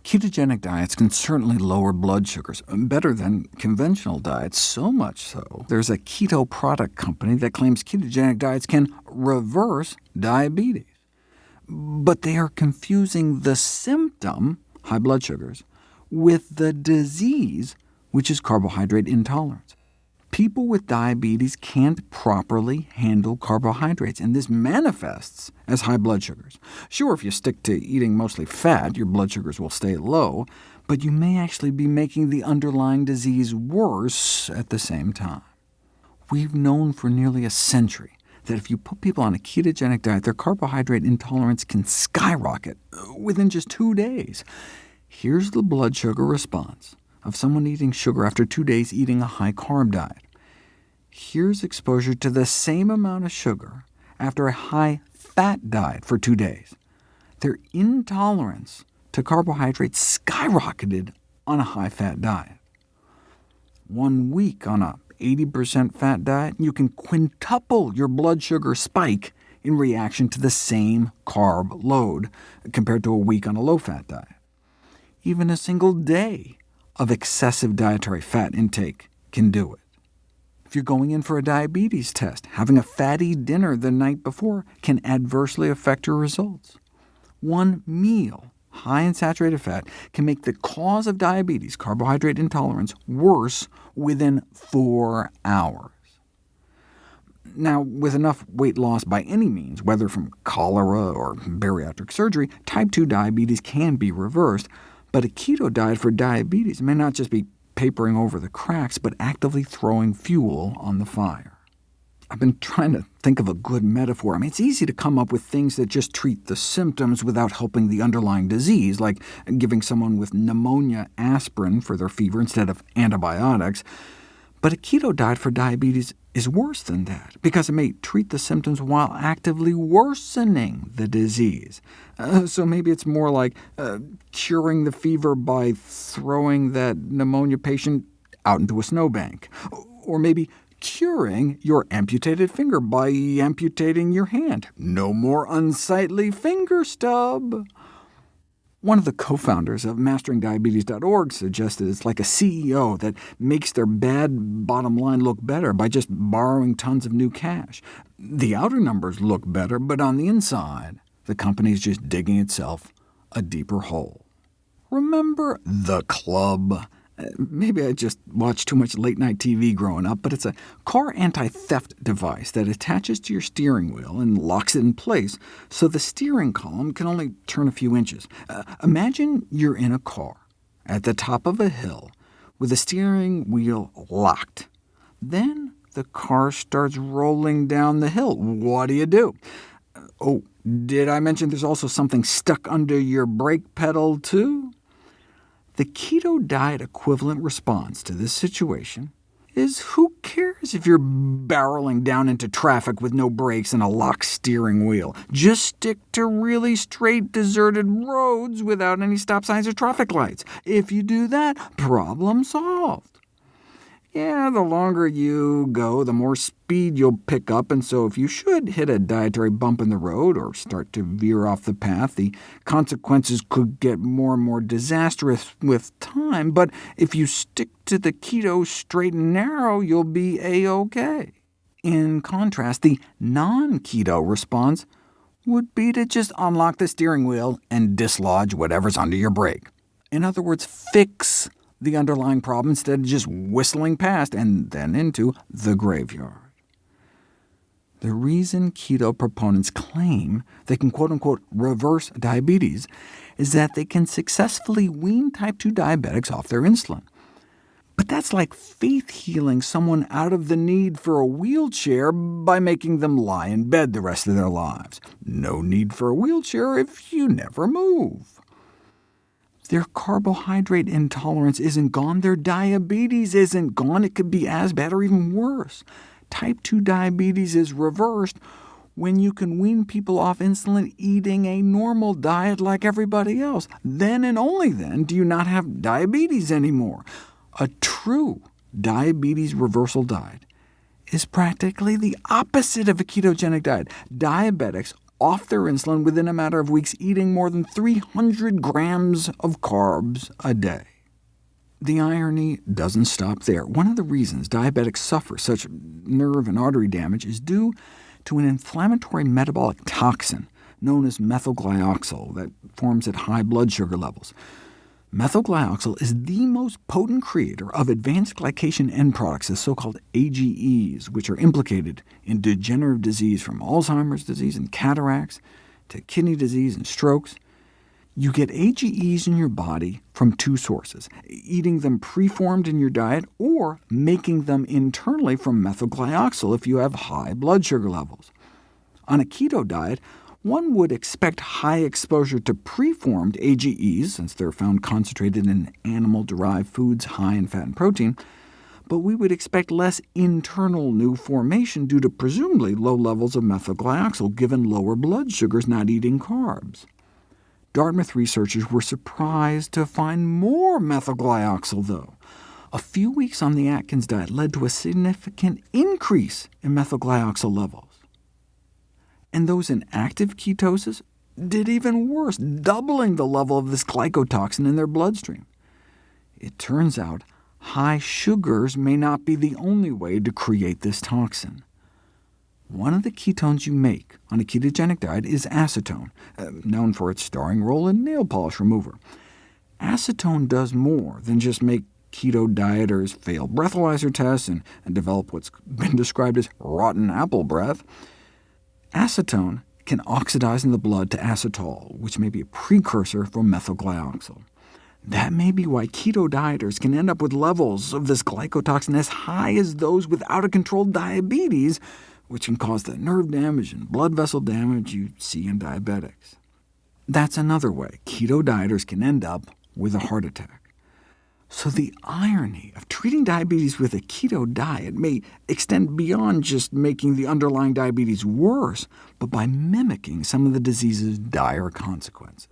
Ketogenic diets can certainly lower blood sugars, better than conventional diets, so much so there's a keto product company that claims ketogenic diets can reverse diabetes. But they are confusing the symptom, high blood sugars, with the disease, which is carbohydrate intolerance. People with diabetes can't properly handle carbohydrates, and this manifests as high blood sugars. Sure, if you stick to eating mostly fat, your blood sugars will stay low, but you may actually be making the underlying disease worse at the same time. We've known for nearly a century that if you put people on a ketogenic diet, their carbohydrate intolerance can skyrocket within just 2 days. Here's the blood sugar response of someone eating sugar after 2 days eating a high-carb diet. Here's exposure to the same amount of sugar after a high-fat diet for 2 days. Their intolerance to carbohydrates skyrocketed on a high-fat diet. 1 week on a 80% fat diet, you can quintuple your blood sugar spike in reaction to the same carb load compared to a week on a low-fat diet. Even a single day of excessive dietary fat intake can do it. If you're going in for a diabetes test, having a fatty dinner the night before can adversely affect your results. One meal high in saturated fat can make the cause of diabetes, carbohydrate intolerance, worse within 4 hours. Now, with enough weight loss by any means, whether from cholera or bariatric surgery, type 2 diabetes can be reversed, but a keto diet for diabetes may not just be papering over the cracks, but actively throwing fuel on the fire. I've been trying to think of a good metaphor. I mean, it's easy to come up with things that just treat the symptoms without helping the underlying disease, like giving someone with pneumonia aspirin for their fever instead of antibiotics. But a keto diet for diabetes is worse than that, because it may treat the symptoms while actively worsening the disease. So maybe it's more like curing the fever by throwing that pneumonia patient out into a snowbank, or maybe curing your amputated finger by amputating your hand. No more unsightly finger stub. One of the co-founders of MasteringDiabetes.org suggested it's like a CEO that makes their bad bottom line look better by just borrowing tons of new cash. The outer numbers look better, but on the inside, the company is just digging itself a deeper hole. Remember The Club? Maybe I just watched too much late-night TV growing up, but it's a car anti-theft device that attaches to your steering wheel and locks it in place, so the steering column can only turn a few inches. Imagine you're in a car at the top of a hill with the steering wheel locked. Then the car starts rolling down the hill. What do? Oh, did I mention there's also something stuck under your brake pedal, too? The keto diet equivalent response to this situation is, who cares if you're barreling down into traffic with no brakes and a locked steering wheel? Just stick to really straight, deserted roads without any stop signs or traffic lights. If you do that, problem solved. Yeah, the longer you go, the more speed you'll pick up, and so if you should hit a dietary bump in the road or start to veer off the path, the consequences could get more and more disastrous with time. But if you stick to the keto straight and narrow, you'll be A-OK. In contrast, the non-keto response would be to just unlock the steering wheel and dislodge whatever's under your brake. In other words, fix the underlying problem instead of just whistling past and then into the graveyard. The reason keto proponents claim they can quote-unquote reverse diabetes is that they can successfully wean type 2 diabetics off their insulin. But that's like faith healing someone out of the need for a wheelchair by making them lie in bed the rest of their lives. No need for a wheelchair if you never move. Their carbohydrate intolerance isn't gone. Their diabetes isn't gone. It could be as bad or even worse. Type 2 diabetes is reversed when you can wean people off insulin eating a normal diet like everybody else. Then and only then do you not have diabetes anymore. A true diabetes reversal diet is practically the opposite of a ketogenic diet. Diabetics off their insulin within a matter of weeks, eating more than 300 grams of carbs a day. The irony doesn't stop there. One of the reasons diabetics suffer such nerve and artery damage is due to an inflammatory metabolic toxin known as methylglyoxal that forms at high blood sugar levels. Methylglyoxal is the most potent creator of advanced glycation end products, the so-called AGEs, which are implicated in degenerative disease from Alzheimer's disease and cataracts to kidney disease and strokes. You get AGEs in your body from two sources, eating them preformed in your diet or making them internally from methylglyoxal if you have high blood sugar levels. On a keto diet, one would expect high exposure to preformed AGEs, since they're found concentrated in animal-derived foods high in fat and protein, but we would expect less internal new formation due to presumably low levels of methylglyoxal, given lower blood sugars not eating carbs. Dartmouth researchers were surprised to find more methylglyoxal, though. A few weeks on the Atkins diet led to a significant increase in methylglyoxal levels. And those in active ketosis did even worse, doubling the level of this glycotoxin in their bloodstream. It turns out high sugars may not be the only way to create this toxin. One of the ketones you make on a ketogenic diet is acetone, known for its starring role in nail polish remover. Acetone does more than just make keto dieters fail breathalyzer tests and develop what's been described as rotten apple breath. Acetone can oxidize in the blood to acetol, which may be a precursor for methylglyoxal. That may be why keto dieters can end up with levels of this glycotoxin as high as those with out-of-control diabetes, which can cause the nerve damage and blood vessel damage you see in diabetics. That's another way keto dieters can end up with a heart attack. So the irony of treating diabetes with a keto diet may extend beyond just making the underlying diabetes worse, but by mimicking some of the disease's dire consequences.